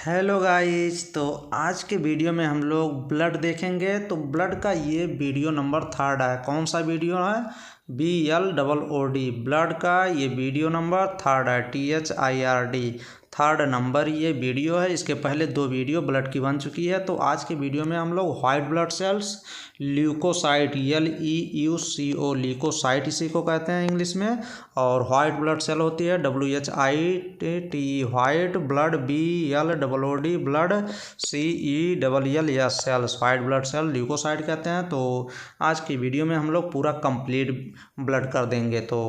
Hello guys. तो आज के वीडियो में हम लोग ब्लड देखेंगे। तो ब्लड का ये वीडियो नंबर 3 है। कौन सा वीडियो है? BLOOD ब्लड का ये वीडियो नंबर 3 है। THIRD 3rd नंबर ये वीडियो है। इसके पहले 2 वीडियो ब्लड की बन चुकी है। तो आज के वीडियो में हम लोग white blood cells, leucocyte LEUCO leucocyte इसी को कहते हैं इंग्लिश में, और वाइट ब्लड सेल होती है WHIT white blood, BLOOD blood, CELLS cells white blood cell leucocyte कहते हैं। तो आज की वीडियो में हम लोग पूरा कंप्लीट ब्लड कर देंगे। तो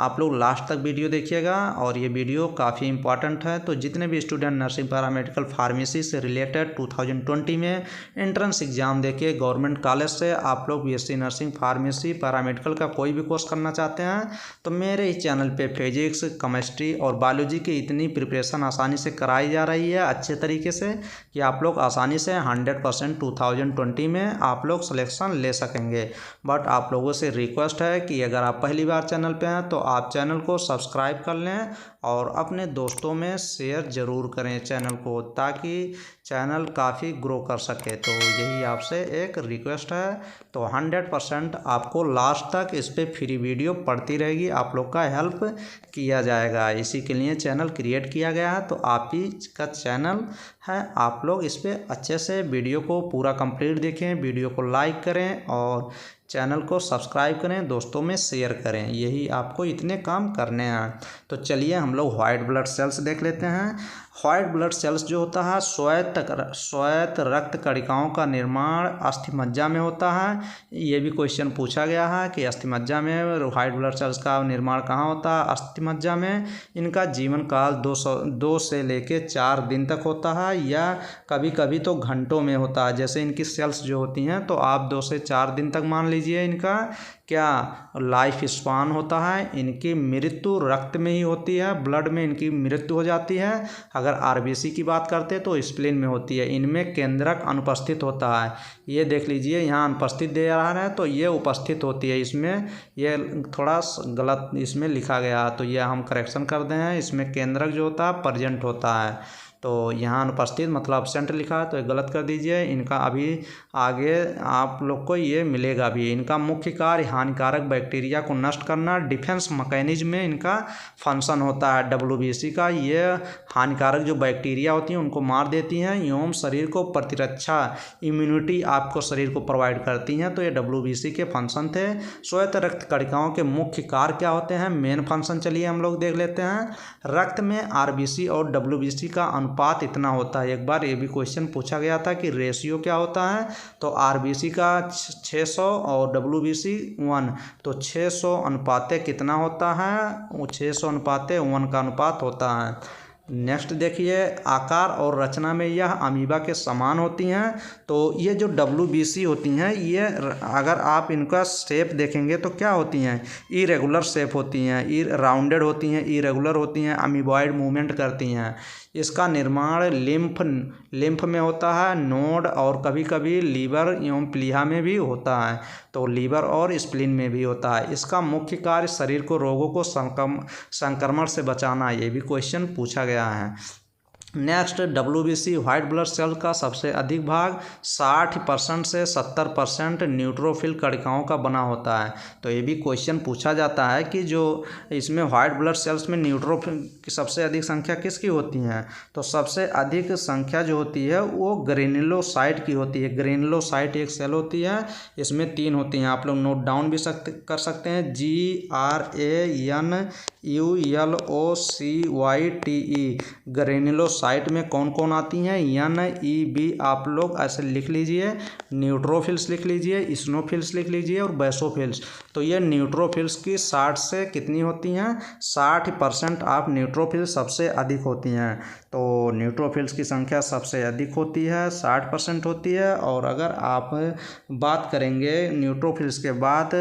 आप लोग लास्ट तक वीडियो देखिएगा और ये वीडियो काफ़ी इंपॉर्टेंट है। तो जितने भी स्टूडेंट नर्सिंग पैरामेडिकल फार्मेसी से रिलेटेड 2020 में एंट्रेंस एग्जाम देके गवर्नमेंट कॉलेज से आप लोग BSc नर्सिंग फार्मेसी पैरामेडिकल का कोई भी कोर्स करना चाहते हैं तो मेरे इस चैनल पे फिजिक्स, केमिस्ट्री और बायोलॉजी की इतनी प्रिपरेशन आसानी से कराई जा रही है अच्छे तरीके से कि आप लोग आसानी से 100% 2020 में आप लोग सिलेक्शन ले सकेंगे। बट आप लोगों से रिक्वेस्ट है कि अगर आप पहली बार चैनल पे हैं तो आप चैनल को सब्सक्राइब कर लें और अपने दोस्तों में शेयर ज़रूर करें चैनल को, ताकि चैनल काफ़ी ग्रो कर सके। तो यही आपसे एक रिक्वेस्ट है। तो 100% आपको लास्ट तक इस पर फ्री वीडियो पड़ती रहेगी, आप लोग का हेल्प किया जाएगा। इसी के लिए चैनल क्रिएट किया गया है। तो आप ही का चैनल है, आप लोग इस पर अच्छे से वीडियो को पूरा कंप्लीट देखें, वीडियो को लाइक करें और चैनल को सब्सक्राइब करें, दोस्तों में शेयर करें। यही आपको इतने काम करने हैं। तो चलिए हम लोग वाइट ब्लड सेल्स देख लेते हैं। वाइट ब्लड सेल्स जो होता है श्वेत रक्त कणिकाओं का निर्माण अस्थिमज्जा में होता है। ये भी क्वेश्चन पूछा गया है कि अस्थिमज्जा में वाइट ब्लड सेल्स का निर्माण कहाँ होता है? अस्थिमज्जा में। इनका जीवन काल 2 से लेके 4 दिन तक होता है, या कभी कभी तो घंटों में होता है। जैसे इनकी सेल्स जो होती हैं तो आप 2 से 4 दिन तक मान लीजिए इनका क्या लाइफ स्पान होता है। इनकी मृत्यु रक्त में ही होती है, ब्लड में इनकी मृत्यु हो जाती है। अगर RBC की बात करते हैं तो स्प्लीन में होती है। इनमें केंद्रक अनुपस्थित होता है। ये देख लीजिए यहाँ अनुपस्थित दे रहा है तो ये उपस्थित होती है। इसमें ये थोड़ा गलत इसमें लिखा गया है तो ये हम करेक्शन कर दें हैं। इसमें केंद्रक जो होता है प्रेजेंट होता है, तो यहाँ अनुपस्थित मतलब एब्सेंट लिखा है तो ये गलत कर दीजिए। इनका अभी आगे आप लोग को ये मिलेगा भी। इनका मुख्य कार्य हानिकारक बैक्टीरिया को नष्ट करना, डिफेंस मैकेनिज्म में इनका फंक्शन होता है WBC का। ये हानिकारक जो बैक्टीरिया होती हैं उनको मार देती हैं एवं शरीर को प्रतिरक्षा इम्यूनिटी आपको शरीर को प्रोवाइड करती हैं। तो ये WBC के फंक्शन थे। श्वेत रक्त कणिकाओं के मुख्य कार्य क्या होते हैं? मेन फंक्शन चलिए हम लोग देख लेते हैं। रक्त में RBC और WBC का अनुपात इतना होता है। एक बार ये भी क्वेश्चन पूछा गया था कि रेशियो क्या होता है, तो RBC का 600 और WBC 1, तो 600 अनुपाते कितना होता है? वो 600 अनुपाते 1 का अनुपात होता है। नेक्स्ट देखिए, आकार और रचना में यह अमीबा के समान होती हैं। तो ये जो WBC होती हैं ये अगर आप इनका शेप देखेंगे तो क्या होती हैं? इरेगुलर शेप होती हैं, राउंडेड होती हैं, इरेगुलर होती हैं, अमीबॉइड मूवमेंट करती हैं। इसका निर्माण लिम्फ में होता है, नोड और कभी कभी लीवर एवं प्लीहा में भी होता है। तो लीवर और स्प्लीन में भी होता है। इसका मुख्य कार्य शरीर को रोगों को संक्रमण से बचाना। ये भी क्वेश्चन पूछा गया है। Next, WBC white blood cell का सबसे अधिक भाग 60% से 70% न्यूट्रोफिल कणिकाओं का बना होता है। तो ये भी क्वेश्चन पूछा जाता है कि जो इसमें वाइट ब्लड सेल्स में न्यूट्रोफिल की सबसे अधिक संख्या किसकी होती है? तो सबसे अधिक संख्या जो होती है वो ग्रेनुलोसाइट की होती है। ग्रेनुलोसाइट एक सेल होती है, इसमें 3 होती हैं। आप लोग नोट डाउन भी कर सकते हैं। GRANULOCYTE ग्रेनुलोसाइट में कौन कौन आती हैं? NEB आप लोग ऐसे लिख लीजिए, न्यूट्रोफिल्स लिख लीजिए, इस्नोफिल्स लिख लीजिए और बेसोफिल्स। तो ये न्यूट्रोफिल्स की 60 से कितनी होती हैं? 60% आप न्यूट्रोफिल्स सबसे अधिक होती हैं। तो न्यूट्रोफिल्स की संख्या सबसे अधिक होती है, 60% होती है। और अगर आप बात करेंगे न्यूट्रोफिल्स के बाद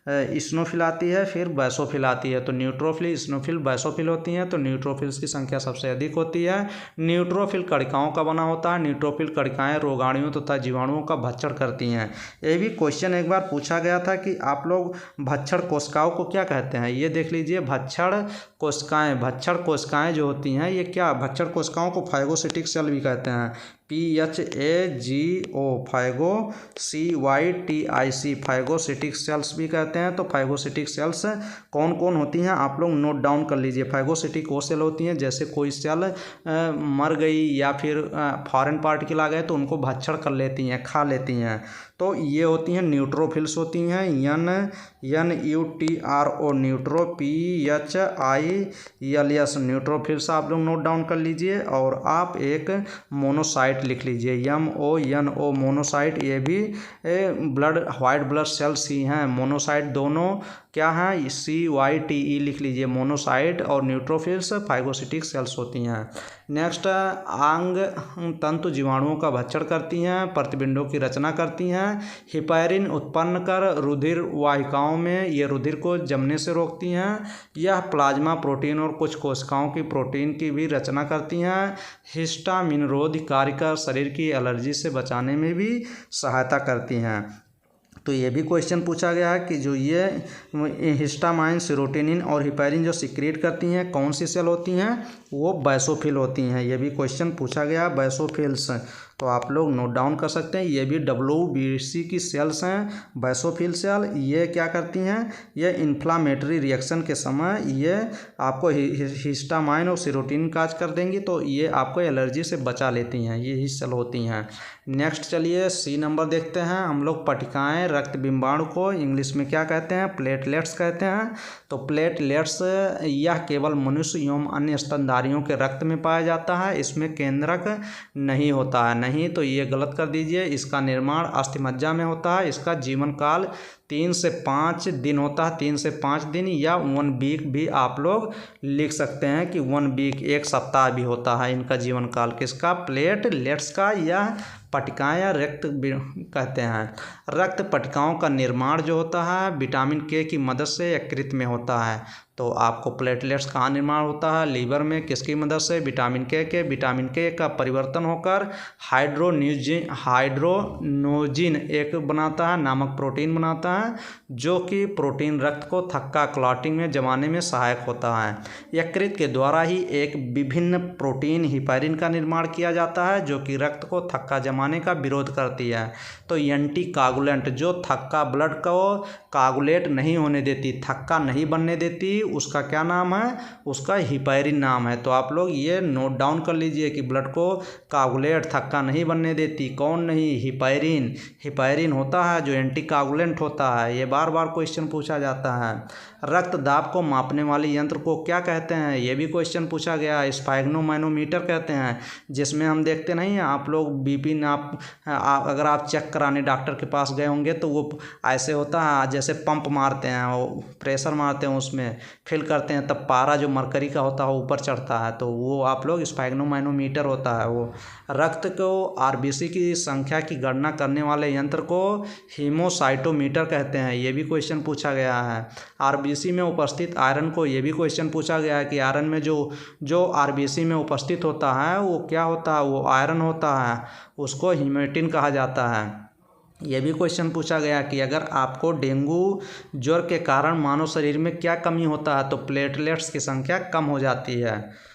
इस्नोफिल आती है, फिर बेसोफिल आती है। तो न्यूट्रोफिल, इस्नोफिल, बेसोफिल होती हैं। तो न्यूट्रोफिल्स की संख्या सबसे अधिक होती है। न्यूट्रोफिल कणिकाओं का बना होता है। न्यूट्रोफिल कणिकाएं रोगाणुओं तथा जीवाणुओं का भक्षण करती हैं। ये भी क्वेश्चन एक बार पूछा गया था कि आप लोग भक्षण कोशिकाओं को क्या कहते हैं? ये देख लीजिए, भक्षण कोशिकाएँ, भक्षण कोशिकाएँ जो होती हैं, ये क्या भक्षण कोशिकाओं को फाइगोसिटिक सेल भी कहते हैं। PHAGO फाइगोCYTIC फाइगोसिटिक सेल्स भी कहते हैं। तो फाइगोसिटिक सेल्स कौन कौन होती हैं आप लोग नोट डाउन कर लीजिए। फाइगोसिटिक वो सेल होती हैं जैसे कोई सेल मर गई या फिर फॉरेन पार्टिकल आ गए तो उनको भक्षण कर लेती हैं, खा लेती हैं। तो ये होती हैं न्यूट्रोफिल्स होती हैं, NUTRO न्यूट्रो, PHILS न्यूट्रोफिल्स आप लोग नोट डाउन कर लीजिए। और आप एक मोनोसाइट लिख लीजिए, MONO मोनोसाइट, ये भी ब्लड वाइट ब्लड सेल्स ही हैं। मोनोसाइट दोनों क्या हैं, CYTE लिख लीजिए। मोनोसाइट और न्यूट्रोफिल्स फाइगोसिटिक सेल्स होती हैं। नेक्स्ट, अंग तंतु जीवाणुओं का भक्षण करती हैं, प्रतिपिंडों की रचना करती हैं। हिपैरिन उत्पन्न कर रुधिर वाहिकाओं में ये रुधिर को जमने से रोकती हैं। यह प्लाज्मा प्रोटीन और कुछ कोशिकाओं की प्रोटीन की भी रचना करती हैं। हिस्टामिन रोधी कार्य कर शरीर की एलर्जी से बचाने में भी सहायता करती हैं। तो ये भी क्वेश्चन पूछा गया है कि जो ये हिस्टामाइन, सेरोटोनिन और हिपैरिन जो सीक्रेट करती हैं कौन सी सेल होती हैं, वो बेसोफिल होती हैं। ये भी क्वेश्चन पूछा गया, बेसोफिल्स। तो आप लोग नोट डाउन कर सकते हैं। ये भी WBC की सेल्स हैं, बेसोफिल सेल। ये क्या करती हैं, ये इन्फ्लामेटरी रिएक्शन के समय ये आपको हिस्टामाइन और सेरोटोनिन काज कर देंगी, तो ये आपको एलर्जी से बचा लेती हैं, ये ही सेल होती हैं। नेक्स्ट चलिए C नंबर देखते हैं हम लोग। पट्टिकाएँ रक्त बिंबाणु को इंग्लिश में क्या कहते हैं, प्लेटलेट्स कहते हैं। तो प्लेटलेट्स यह केवल मनुष्य एवं अन्य स्तनधारियों के रक्त में पाया जाता है, इसमें केंद्रक नहीं होता है। नहीं तो ये गलत कर दीजिए। इसका निर्माण अस्थिमज्जा में होता है। इसका जीवन काल 3 से 5 दिन होता है, 3 से 5 दिन, या 1 वीक भी आप लोग लिख सकते हैं कि 1 वीक, 1 सप्ताह भी होता है इनका जीवन काल। किसका, प्लेटलेट्स का। यह पट्टिकाएँ या रक्त कहते हैं। रक्त पट्टिकाओं का निर्माण जो होता है विटामिन K की मदद से यकृत में होता है। तो आपको प्लेटलेट्स कहाँ निर्माण होता है, लीवर में। किसकी मदद से, विटामिन K के। विटामिन K का परिवर्तन होकर हाइड्रोनोजिन एक बनाता है, नामक प्रोटीन बनाता है, जो कि प्रोटीन रक्त को थक्का क्लॉटिंग में जमाने में सहायक होता है। यकृत के द्वारा ही एक विभिन्न प्रोटीन हिपैरिन का निर्माण किया जाता है, जो कि रक्त को थक्का जमाने का विरोध करती है। तो एंटी कागुलेंट जो थक्का ब्लड को कागुलेट नहीं होने देती, थक्का नहीं बनने देती, उसका क्या नाम है, उसका हिपैरिन नाम है। तो आप लोग ये नोट डाउन कर लीजिए कि ब्लड को कागुलेट, थक्का नहीं बनने देती, कौन नहीं, हिपैरिन। हिपैरिन होता है जो एंटी कागुलेंट होता है। ये बार बार क्वेश्चन पूछा जाता है। रक्त दाब को मापने वाले यंत्र को क्या कहते हैं, ये भी क्वेश्चन पूछा गया है। स्फैग्नोमैनोमीटर कहते हैं, जिसमें हम देखते नहीं हैं आप लोग BP नाप, अगर आप चेक कराने डॉक्टर के पास गए होंगे तो वो ऐसे होता है जैसे पंप मारते हैं, वो प्रेशर मारते हैं, उसमें फिल करते हैं, तब पारा जो मरकरी का होता है ऊपर चढ़ता है, तो वो आप लोग स्फैग्नोमैनोमीटर होता है वो। रक्त को RBC की संख्या की गणना करने वाले यंत्र को हीमोसाइटोमीटर कहते हैं। ये भी क्वेश्चन पूछा गया है। RBC में उपस्थित आयरन को, ये भी क्वेश्चन पूछा गया है कि आयरन में जो RBC में उपस्थित होता है वो क्या होता है, वो आयरन होता है, उसको हीमेटिन कहा जाता है। यह भी क्वेश्चन पूछा गया कि अगर आपको डेंगू ज्वर के कारण मानव शरीर में क्या कमी होता है, तो प्लेटलेट्स की संख्या कम हो जाती है।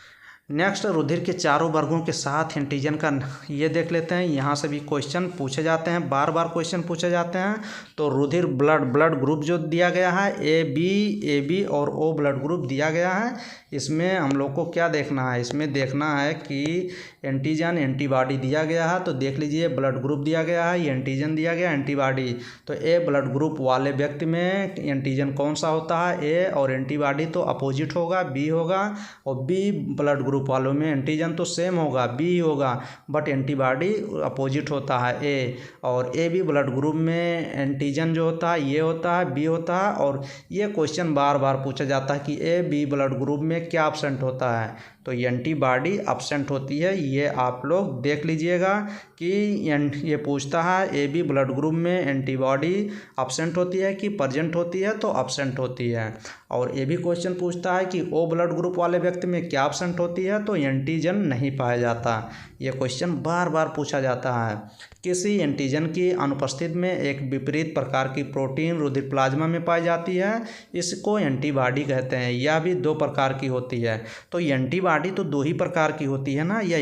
नेक्स्ट, रुधिर के चारों वर्गों के साथ एंटीजन का ये देख लेते हैं। यहाँ से भी क्वेश्चन पूछे जाते हैं, बार बार क्वेश्चन पूछे जाते हैं। तो रुधिर ब्लड ग्रुप जो दिया गया है AB और O ब्लड ग्रुप दिया गया है। इसमें हम लोग को क्या देखना है, इसमें देखना है कि एंटीजन एंटीबॉडी दिया गया है। तो देख लीजिए, ब्लड ग्रुप दिया गया है, ये एंटीजन दिया गया, एंटीबॉडी। तो A ब्लड ग्रुप वाले व्यक्ति में एंटीजन कौन सा होता है, A, और एंटीबॉडी तो अपोजिट होगा, B होगा। और B ब्लड ग्रुप वालों में एंटीजन तो सेम होगा, B होगा, बट एंटीबॉडी अपोजिट होता है, A। और AB ब्लड ग्रुप में एंटीजन जो होता है ये होता है, B होता है। और ये क्वेश्चन बार बार पूछा जाता है कि AB ब्लड ग्रुप में क्या एब्सेंट होता है, तो एंटीबॉडी अब्सेंट होती है। ये आप लोग देख लीजिएगा कि ये पूछता है ए बी ब्लड ग्रुप में एंटीबॉडी अब्सेंट होती है कि प्रेजेंट होती है, तो अब्सेंट होती है। और ये भी क्वेश्चन पूछता है कि ओ ब्लड ग्रुप वाले व्यक्ति में क्या अब्सेंट होती है, तो एंटीजन नहीं पाया जाता। ये क्वेश्चन बार बार पूछा जाता है। किसी एंटीजन की अनुपस्थिति में एक विपरीत प्रकार की प्रोटीन रुधिर प्लाज्मा में पाई जाती है, इसको एंटीबॉडी कहते हैं। यह भी 2 प्रकार की होती है। तो एंटीबॉडी तो 2 ही प्रकार की होती है ना, या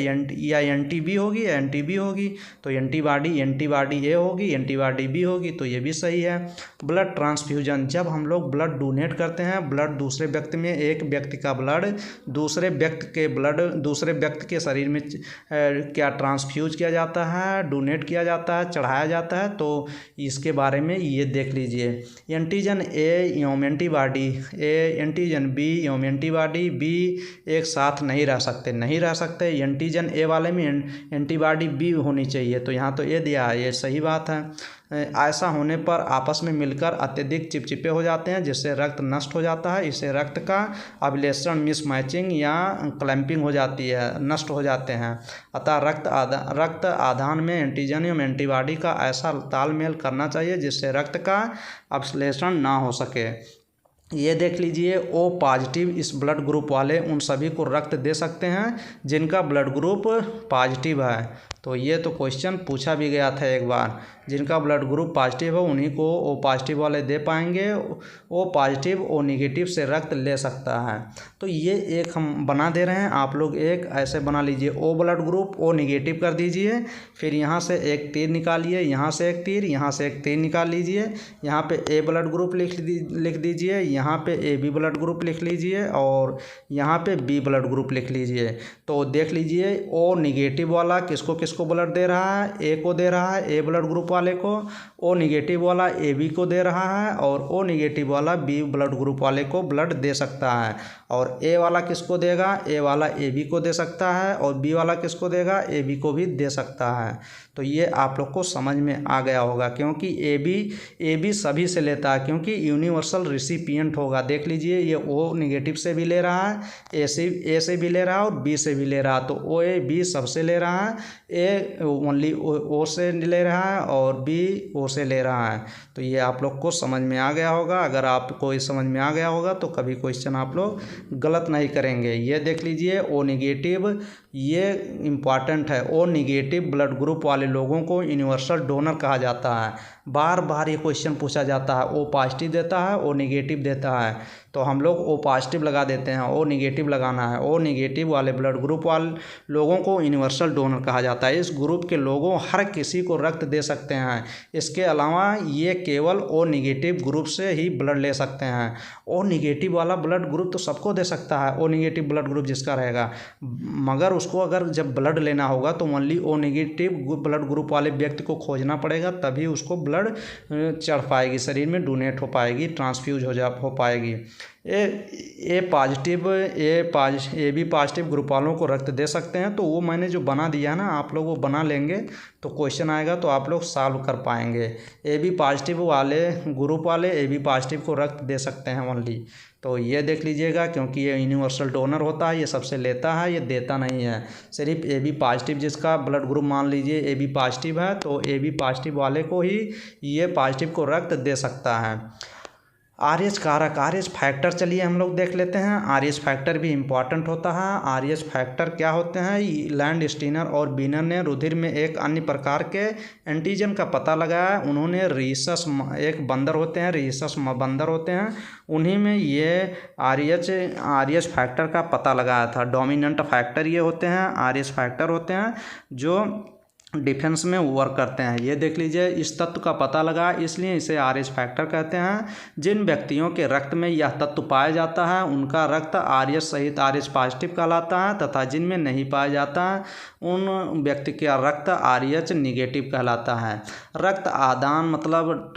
एंटी बी होगी या एंटी बी होगी। तो एंटीबॉडी ए होगी, एंटीबॉडी बी होगी, तो ये भी सही है। ब्लड ट्रांसफ्यूजन, जब हम लोग ब्लड डोनेट करते हैं, ब्लड दूसरे व्यक्ति में, एक व्यक्ति का ब्लड दूसरे व्यक्ति के शरीर में क्या ट्रांसफ्यूज किया जाता है, डोनेट किया जाता है, चढ़ाया जाता है, तो इसके बारे में ये देख लीजिए। एंटीजन ए एवं एंटीबॉडी ए, एंटीजन बी एवं एंटीबॉडी बी एक साथ नहीं रह सकते। एंटीजन ए वाले में एंटीबॉडी बी होनी चाहिए, तो यहाँ तो ए दिया है, ये सही बात है। ऐसा होने पर आपस में मिलकर अत्यधिक चिपचिपे हो जाते हैं, जिससे रक्त नष्ट हो जाता है। इससे रक्त का अभिलेषण, मिसमैचिंग या क्लैंपिंग हो जाती है, नष्ट हो जाते हैं। अतः रक्त आधान में एंटीजन एवं एंटीबॉडी का ऐसा तालमेल करना चाहिए जिससे रक्त का अभिलेषण ना हो सके। ये देख लीजिए, ओ पॉजिटिव इस ब्लड ग्रुप वाले उन सभी को रक्त दे सकते हैं जिनका ब्लड ग्रुप पॉजिटिव है। तो ये तो क्वेश्चन पूछा भी गया था एक बार, जिनका ब्लड ग्रुप पॉजिटिव है उन्हीं को ओ पॉजिटिव वाले दे पाएंगे। ओ पॉजिटिव ओ निगेटिव से रक्त ले सकता है। तो ये एक हम बना दे रहे हैं, आप लोग एक ऐसे बना लीजिए, O blood group O negative कर दीजिए, फिर यहाँ से एक तीर निकालिए, यहाँ से एक तीर, यहाँ से एक तीर निकाल लीजिए, यहाँ पे ए ब्लड ग्रुप लिख दीजिए, यहाँ पे ए बी ब्लड ग्रुप लिख लीजिए और यहाँ पे बी ब्लड ग्रुप लिख लीजिए। तो देख लीजिए, ओ निगेटिव वाला किसको ब्लड दे रहा है, ए को दे रहा है, ए ब्लड ग्रुप वाले को। ओ निगेटिव वाला ए बी को दे रहा है और ओ निगेटिव वाला बी ब्लड ग्रुप वाले को ब्लड दे सकता है। और ए वाला किसको देगा, ए वाला ए बी को दे सकता है और बी वाला किसको देगा, ए बी को भी दे सकता है। तो ये आप लोग को समझ में आ गया होगा, क्योंकि ए बी सभी से लेता है, क्योंकि यूनिवर्सल रिसिपिएंट होगा। देख लीजिए, ये ओ निगेटिव से भी ले रहा है, ए से भी ले रहा है और बी से भी ले रहा है। तो ओ ए बी सबसे ले रहा है, ए ओनली ओ से ले रहा है और बी ओ से ले रहा है। तो ये आप लोग को समझ में आ गया होगा। अगर आपको ये समझ में आ गया होगा तो कभी क्वेश्चन आप लोग गलत नहीं करेंगे। ये देख लीजिए, ओ निगेटिव, ये इम्पॉर्टेंट है। ओ निगेटिव ब्लड ग्रुप वाले लोगों को यूनिवर्सल डोनर कहा जाता है। बार बार ये क्वेश्चन पूछा जाता है, ओ पॉजिटिव देता है, ओ निगेटिव देता है, तो हम लोग ओ पॉजिटिव लगा देते हैं, ओ निगेटिव लगाना है। ओ निगेटिव वाले ब्लड ग्रुप वाले लोगों को यूनिवर्सल डोनर कहा जाता है। इस ग्रुप के लोगों हर किसी को रक्त दे सकते हैं। इसके अलावा ये केवल ओ निगेटिव ग्रुप से ही ब्लड ले सकते हैं। ओ निगेटिव वाला ब्लड ग्रुप तो सबको दे सकता है, ओ निगेटिव ब्लड ग्रुप जिसका रहेगा, मगर उसको अगर जब ब्लड लेना होगा तो only O negative blood group वाले व्यक्ति को खोजना पड़ेगा, तभी उसको ब्लड चढ़ पाएगी, शरीर में डोनेट हो पाएगी, ट्रांसफ्यूज हो पाएगी। ए बी पॉजिटिव ग्रुप वालों को रक्त दे सकते हैं। तो वो मैंने जो बना दिया ना, आप लोग वो बना लेंगे तो क्वेश्चन आएगा तो आप लोग सॉल्व कर पाएंगे। ए बी पॉजिटिव वाले ग्रुप वाले ए बी पॉजिटिव को रक्त दे सकते हैं ओनली। तो ये देख लीजिएगा, क्योंकि ये यूनिवर्सल डोनर होता है, ये सबसे लेता है, ये देता नहीं है। सिर्फ ए बी पॉजिटिव जिसका ब्लड ग्रुप मान लीजिए ए बी पॉजिटिव है, तो ए बी पॉजिटिव वाले को ही ये पॉजिटिव को रक्त दे सकता है। आरएच कारक, आरएच फैक्टर, चलिए हम लोग देख लेते हैं। आरएच फैक्टर भी इम्पॉर्टेंट होता है। आरएच फैक्टर क्या होते हैं? लैंड स्टीनर और बीनर ने रुधिर में एक अन्य प्रकार के एंटीजन का पता लगाया। उन्होंने रीसस, एक बंदर होते हैं, रीसस बंदर होते हैं, उन्हीं में ये आरएच फैक्टर का पता लगाया था। डोमिनेंट फैक्टर ये होते हैं, आरएच फैक्टर होते हैं जो डिफेंस में वर्क करते हैं। ये देख लीजिए, इस तत्व का पता लगा, इसलिए इसे आरएच फैक्टर कहते हैं। जिन व्यक्तियों के रक्त में यह तत्व पाया जाता है उनका रक्त आरएच सहित आरएच पॉजिटिव कहलाता है, तथा जिनमें नहीं पाया जाता उन व्यक्ति का रक्त आरएच निगेटिव कहलाता है। रक्त आदान मतलब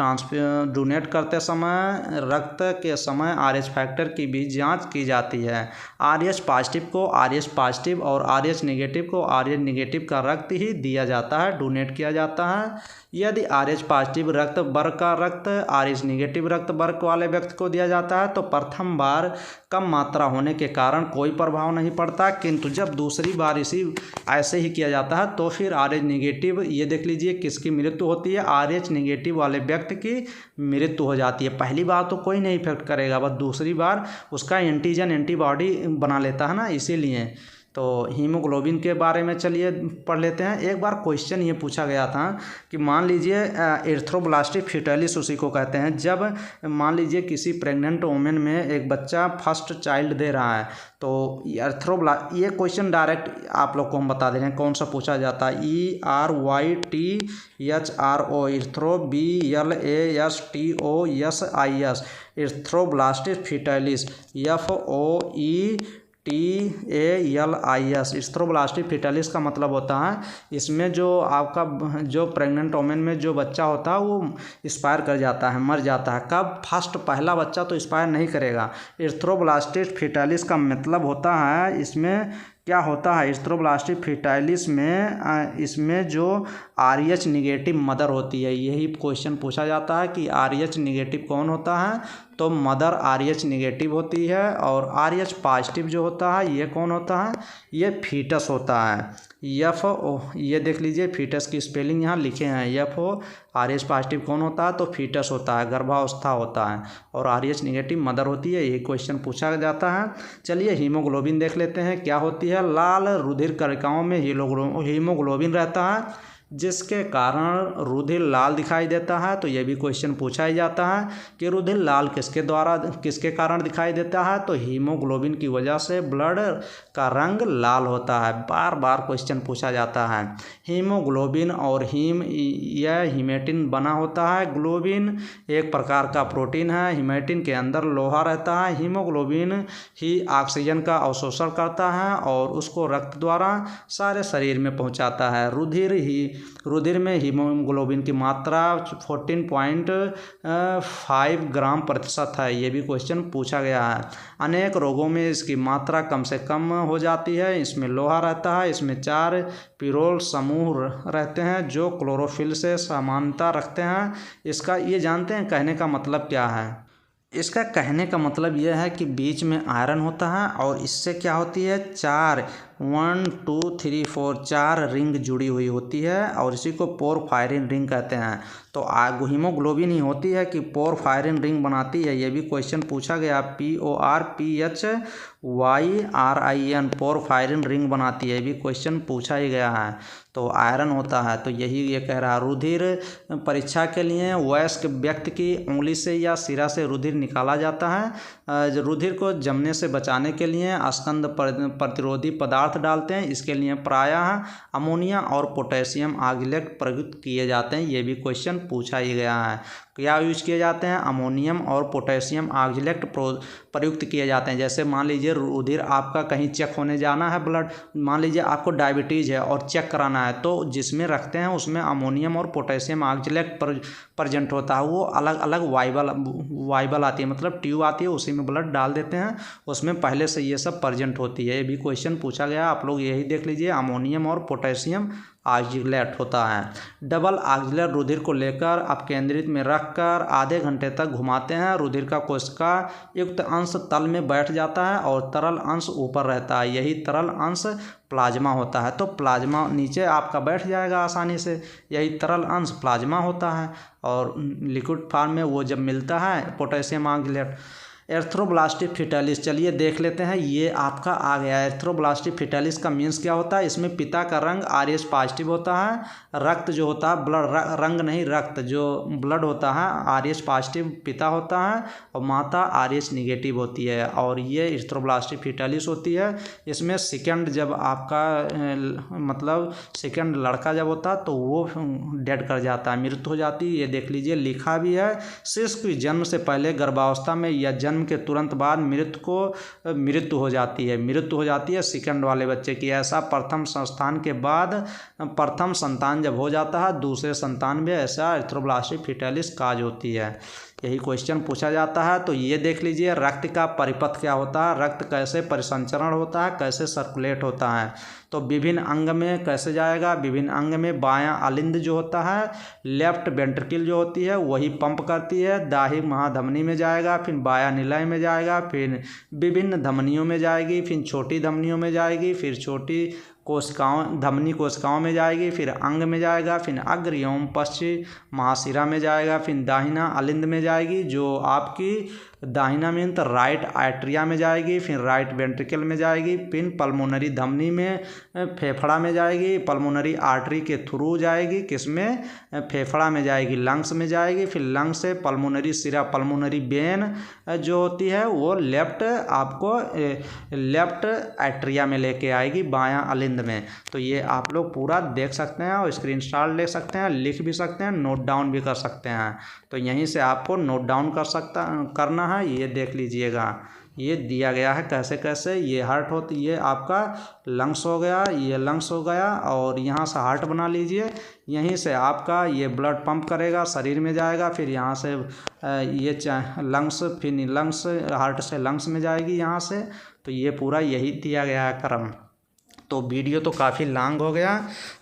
डोनेट करते समय रक्त के समय आरएच फैक्टर की भी जाँच की जाती है। आरएच पॉजिटिव को आरएच पॉजिटिव और आरएच निगेटिव को आरएच निगेटिव का रक्त ही दिया जाता है। जाता है, डोनेट किया जाता है। यदि RH पॉजिटिव रक्त वर्ग का रक्त RH निगेटिव रक्त वर्ग वाले व्यक्ति को दिया जाता है तो प्रथम बार कम मात्रा होने के कारण कोई प्रभाव नहीं पड़ता, किंतु जब दूसरी बार इसी ऐसे ही किया जाता है तो फिर RH निगेटिव, ये देख लीजिए किसकी मृत्यु होती है, RH निगेटिव वाले व्यक्ति की मृत्यु हो जाती है। पहली बार तो कोई नहीं इफेक्ट करेगा, बस दूसरी बार उसका एंटीजन एंटीबॉडी बना लेता है ना, इसीलिए। तो हीमोग्लोबिन के बारे में चलिए पढ़ लेते हैं। एक बार क्वेश्चन ये पूछा गया था कि मान लीजिए एरिथ्रोब्लास्टिक फिटैलिस उसी को कहते हैं, जब मान लीजिए किसी प्रेग्नेंट वुमेन में एक बच्चा फर्स्ट चाइल्ड दे रहा है तो ये क्वेश्चन डायरेक्ट आप लोग को हम बता दे रहे हैं कौन सा पूछा जाता है। ERYTHRO ERITHROBLASTOSIS erythroblastic fetalis FOETALIS। Erythroblastic fetalis का मतलब होता है इसमें जो आपका जो प्रेग्नेंट वुमेन में जो बच्चा होता है वो एक्सपायर कर जाता है, मर जाता है। कब? फर्स्ट पहला बच्चा तो एक्सपायर नहीं करेगा। एरिथ्रोब्लास्टिक फिटैलिस का मतलब होता है इसमें क्या होता है, एरिथ्रोब्लास्टिक फिटैलिस में इसमें जो RH निगेटिव मदर होती है, यही क्वेश्चन पूछा जाता है कि RH निगेटिव कौन होता है, तो मदर RH निगेटिव होती है। और RH पॉजिटिव जो होता है ये कौन होता है, ये फीटस होता है। FO, ये देख लीजिए फीटस की स्पेलिंग यहाँ लिखे हैं, FO। RH पॉजिटिव कौन होता है, तो फीटस होता है, गर्भावस्था होता है। और RH निगेटिव मदर होती है, यही क्वेश्चन पूछा जाता है। चलिए हीमोग्लोबिन देख लेते हैं क्या होती है। लाल रुधिर कणिकाओं में हीमोग्लोबिन रहता है जिसके कारण रुधिर लाल दिखाई देता है। तो ये भी क्वेश्चन पूछा ही जाता है कि रुधिर लाल किसके कारण दिखाई देता है, तो हीमोग्लोबिन की वजह से ब्लड का रंग लाल होता है। बार बार क्वेश्चन पूछा जाता है। हीमोग्लोबिन और यह हीमेटिन बना होता है। ग्लोबिन एक प्रकार का प्रोटीन है, हीमेटिन के अंदर लोहा रहता है। हीमोग्लोबिन ही ऑक्सीजन का अवशोषण करता है और उसको रक्त द्वारा सारे शरीर में पहुंचाता है। रुधिर में हीमोग्लोबिन की मात्रा 14.5 ग्राम प्रतिशत है, ये भी क्वेश्चन पूछा गया है। अनेक रोगों में इसकी मात्रा कम से कम हो जाती है। इसमें लोहा रहता है। इसमें 4 पिरोल समूह रहते हैं जो क्लोरोफिल से समानता रखते हैं। इसका ये जानते हैं कहने का मतलब क्या है? इसका कहने का मतलब यह है कि बीच में आयरन होता है और इससे क्या होती है 4 रिंग जुड़ी हुई होती है और इसी को पोरफायरिन रिंग कहते हैं। तो हीमोग्लोबिन ही होती है कि पोरफायरिन रिंग बनाती है, ये भी क्वेश्चन पूछा गया। PORPHYRIN पोरफायरिन रिंग बनाती है, ये भी क्वेश्चन पूछा ही गया है। तो आयरन होता है, तो यही ये कह रहा है। रुधिर परीक्षा के लिए वयस्क व्यक्ति की उंगली से या सिरा से रुधिर निकाला जाता है। रुधिर को जमने से बचाने के लिए स्कंद प्रतिरोधी पदार्थ डालते हैं। इसके लिए प्रायः अमोनिया और पोटेशियम ऑक्सलेट प्रयुक्त किए जाते हैं, ये भी क्वेश्चन पूछा ही गया है। क्या यूज किए जाते हैं? अमोनियम और पोटेशियम ऑक्सलेट प्रयुक्त किए जाते हैं। जैसे मान लीजिए रुधिर आपका कहीं चेक होने जाना है, ब्लड मान लीजिए आपको डायबिटीज़ है और चेक कराना है, तो जिसमें रखते हैं उसमें अमोनियम और पोटेशियम ऑक्सलेट प्रेजेंट होता है। वो अलग अलग वाइबल आती है, मतलब ट्यूब आती है, उसी में ब्लड डाल देते हैं, उसमें पहले से ये सब प्रेजेंट होती है। ये भी क्वेश्चन पूछा गया, आप लोग यही देख लीजिए। अमोनियम और पोटेशियम ऑक्सलेट होता है। डबल ऑक्सलेट रुधिर को लेकर अपकेंद्रित में रखकर आधे घंटे तक घुमाते हैं। रुधिर का कोशिका युक्त अंश तल में बैठ जाता है और तरल अंश ऊपर रहता है, यही तरल अंश प्लाज्मा होता है। तो प्लाज्मा नीचे आपका बैठ जाएगा आसानी से, यही तरल अंश प्लाज्मा होता है। और लिक्विड फॉर्म में वो जब मिलता है पोटेशियम ऑक्सलेट। एरिथ्रोब्लास्टिक फिटैलिस, चलिए देख लेते हैं। ये आपका आ गया। एरिथ्रोब्लास्टिक फिटैलिस का मीन्स क्या होता है? इसमें पिता का रंग RH पॉजिटिव होता है। रक्त जो होता है ब्लड, रंग नहीं रक्त, जो ब्लड होता है RH पॉजिटिव पिता होता है और माता RH निगेटिव होती है। और ये एरिथ्रोब्लास्टिक फिटैलिस होती है। इसमें सेकंड जब आपका मतलब सेकंड लड़का जब होता है तो वो डेड कर जाता है, मृत्यु हो जाती है। ये देख लीजिए लिखा भी है। शिशु की जन्म से पहले गर्भावस्था में या जन्म के तुरंत बाद मृत्यु हो जाती है सेकंड वाले बच्चे की। ऐसा प्रथम संतान के बाद प्रथम संतान जब हो जाता है दूसरे संतान में ऐसा एरिथ्रोब्लास्टिक फिटैलिस काज होती है। यही क्वेश्चन पूछा जाता है। तो ये देख लीजिए रक्त का परिपथ क्या होता है, रक्त कैसे परिसंचरण होता है, कैसे सर्कुलेट होता है। तो विभिन्न अंग में कैसे जाएगा, विभिन्न अंग में बायां अलिंद जो होता है, लेफ्ट वेंट्रिकल जो होती है वही पंप करती है, दाहिनी महाधमनी में जाएगा, फिर बायां निलय में जाएगा, फिर विभिन्न धमनियों में जाएगी, फिर छोटी धमनियों में जाएगी, फिर छोटी कोशिकाओं धमनी कोशिकाओं में जाएगी, फिर अंग में जाएगा, फिर अग्र एवं पश्चिम महाशिरा में जाएगा, फिर दाहिना अलिंद में जाएगी जो आपकी दाहिना में तो राइट आर्टरिया में जाएगी, फिर राइट वेंट्रिकल में जाएगी, फिर पल्मोनरी धमनी में फेफड़ा में जाएगी, पल्मोनरी आर्टरी के थ्रू जाएगी, किसमें फेफड़ा में जाएगी, लंग्स में जाएगी, फिर लंग्स से पल्मोनरी सिरा पल्मोनरी वेन जो होती है वो लेफ्ट आपको लेफ्ट आर्टरिया में लेके आएगी बायां अलिंद में। तो ये आप लोग पूरा देख सकते हैं और स्क्रीनशॉट ले सकते हैं, लिख भी सकते हैं, नोट डाउन भी कर सकते हैं। तो यहीं से आपको नोट डाउन करना है। ये देख लीजिएगा, ये दिया गया है कैसे कैसे ये हार्ट होती, ये आपका लंग्स हो गया, ये लंग्स हो गया और यहाँ से हार्ट बना लीजिए। यहीं से आपका ये ब्लड पंप करेगा, शरीर में जाएगा, फिर यहाँ से ये लंग्स, फिर लंग्स हार्ट से लंग्स में जाएगी यहाँ से। तो ये पूरा यही दिया गया है क्रम। तो वीडियो तो काफ़ी लॉन्ग हो गया,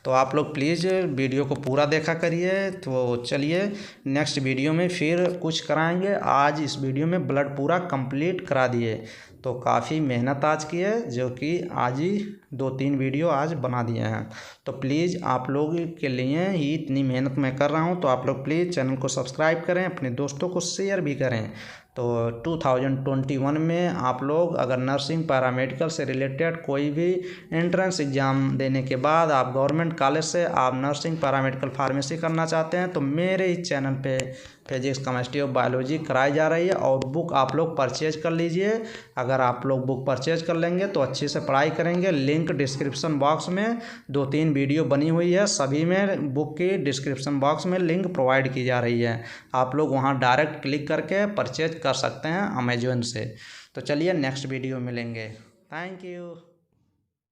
तो आप लोग प्लीज़ वीडियो को पूरा देखा करिए। तो चलिए नेक्स्ट वीडियो में फिर कुछ कराएंगे। आज इस वीडियो में ब्लड पूरा कंप्लीट करा दिए, तो काफ़ी मेहनत आज की है, जो कि आज ही 2-3 वीडियो आज बना दिए हैं। तो प्लीज़ आप लोग के लिए ही इतनी मेहनत मैं कर रहा हूँ, तो आप लोग प्लीज़ चैनल को सब्सक्राइब करें, अपने दोस्तों को शेयर भी करें। तो 2021 में आप लोग अगर नर्सिंग पैरामेडिकल से रिलेटेड कोई भी एंट्रेंस एग्ज़ाम देने के बाद आप गवर्नमेंट कॉलेज से आप नर्सिंग पैरामेडिकल फार्मेसी करना चाहते हैं, तो मेरे इस चैनल पे फिजिक्स केमिस्ट्री और बायोलॉजी कराई जा रही है और बुक आप लोग परचेज कर लीजिए। अगर आप लोग बुक परचेज कर लेंगे तो अच्छे से पढ़ाई करेंगे। लिंक डिस्क्रिप्शन बॉक्स में 2-3 वीडियो बनी हुई है, सभी में बुक की डिस्क्रिप्शन बॉक्स में लिंक प्रोवाइड की जा रही है। आप लोग वहां डायरेक्ट क्लिक करके परचेज कर सकते हैं अमेजोन से। तो चलिए नेक्स्ट वीडियो मिलेंगे। Thank you.